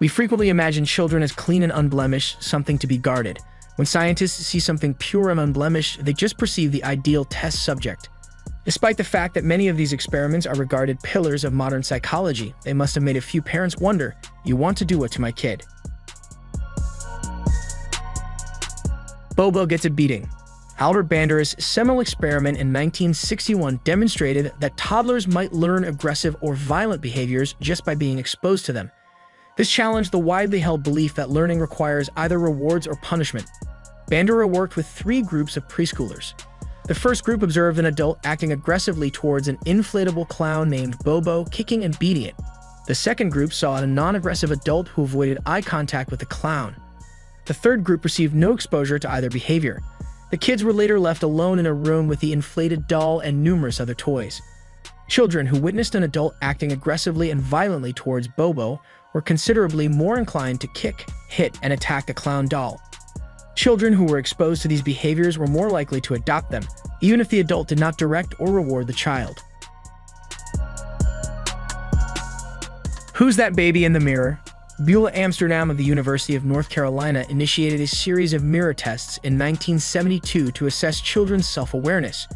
We frequently imagine children as clean and unblemished, something to be guarded. When scientists see something pure and unblemished, they just perceive the ideal test subject. Despite the fact that many of these experiments are regarded pillars of modern psychology, they must have made a few parents wonder, "You want to do what to my kid?" Bobo gets a beating. Albert Bandura's seminal experiment in 1961 demonstrated that toddlers might learn aggressive or violent behaviors just by being exposed to them. This challenged the widely held belief that learning requires either rewards or punishment. Bandura worked with 3 groups of preschoolers. The first group observed an adult acting aggressively towards an inflatable clown named Bobo, kicking and beating it. The second group saw a non-aggressive adult who avoided eye contact with the clown. The third group received no exposure to either behavior. The kids were later left alone in a room with the inflated doll and numerous other toys. Children who witnessed an adult acting aggressively and violently towards Bobo were considerably more inclined to kick, hit, and attack the clown doll. Children who were exposed to these behaviors were more likely to adopt them, even if the adult did not direct or reward the child. Who's that baby in the mirror? Beulah Amsterdam of the University of North Carolina initiated a series of mirror tests in 1972 to assess children's self-awareness.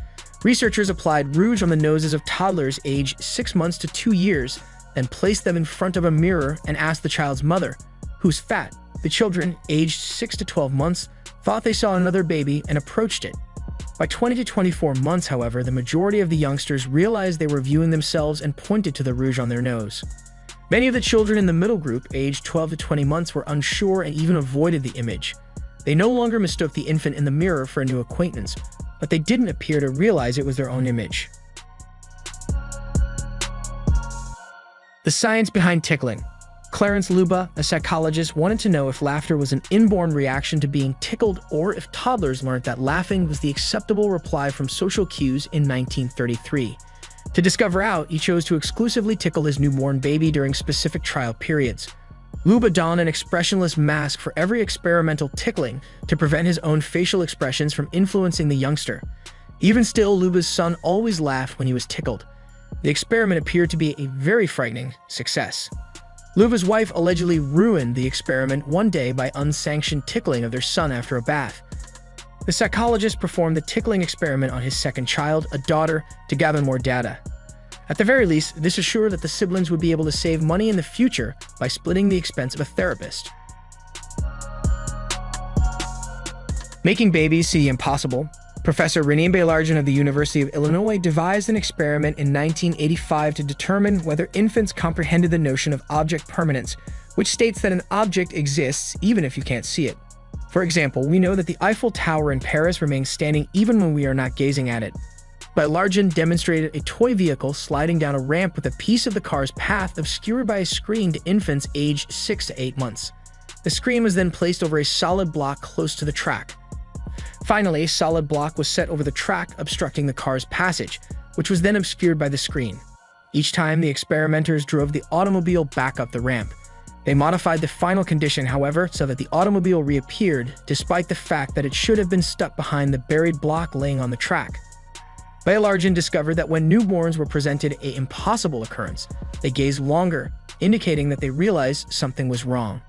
Researchers applied rouge on the noses of toddlers aged 6 months to 2 years, then placed them in front of a mirror and asked the child's mother, "Who's fat?" The children, aged 6 to 12 months, thought they saw another baby and approached it. By 20 to 24 months, however, the majority of the youngsters realized they were viewing themselves and pointed to the rouge on their nose. Many of the children in the middle group, aged 12 to 20 months, were unsure and even avoided the image. They no longer mistook the infant in the mirror for a new acquaintance, but they didn't appear to realize it was their own image. The science behind tickling. Clarence Luba, a psychologist, wanted to know if laughter was an inborn reaction to being tickled or if toddlers learned that laughing was the acceptable reply from social cues in 1933. To discover out, he chose to exclusively tickle his newborn baby during specific trial periods. Luba donned an expressionless mask for every experimental tickling to prevent his own facial expressions from influencing the youngster. Even still, Luba's son always laughed when he was tickled. The experiment appeared to be a very frightening success. Luba's wife allegedly ruined the experiment one day by unsanctioned tickling of their son after a bath. The psychologist performed the tickling experiment on his second child, a daughter, to gather more data. At the very least, this assured that the siblings would be able to save money in the future by splitting the expense of a therapist. Making babies see the impossible. Professor René Bailargen of the University of Illinois devised an experiment in 1985 to determine whether infants comprehended the notion of object permanence, which states that an object exists even if you can't see it. For example, we know that the Eiffel Tower in Paris remains standing even when we are not gazing at it. Bailargen demonstrated a toy vehicle sliding down a ramp with a piece of the car's path obscured by a screen to infants aged 6 to 8 months. The screen was then placed over a solid block close to the track. Finally, a solid block was set over the track, obstructing the car's passage, which was then obscured by the screen. Each time, the experimenters drove the automobile back up the ramp. They modified the final condition, however, so that the automobile reappeared, despite the fact that it should have been stuck behind the buried block laying on the track. Bailargen discovered that when newborns were presented an impossible occurrence, they gazed longer, indicating that they realized something was wrong.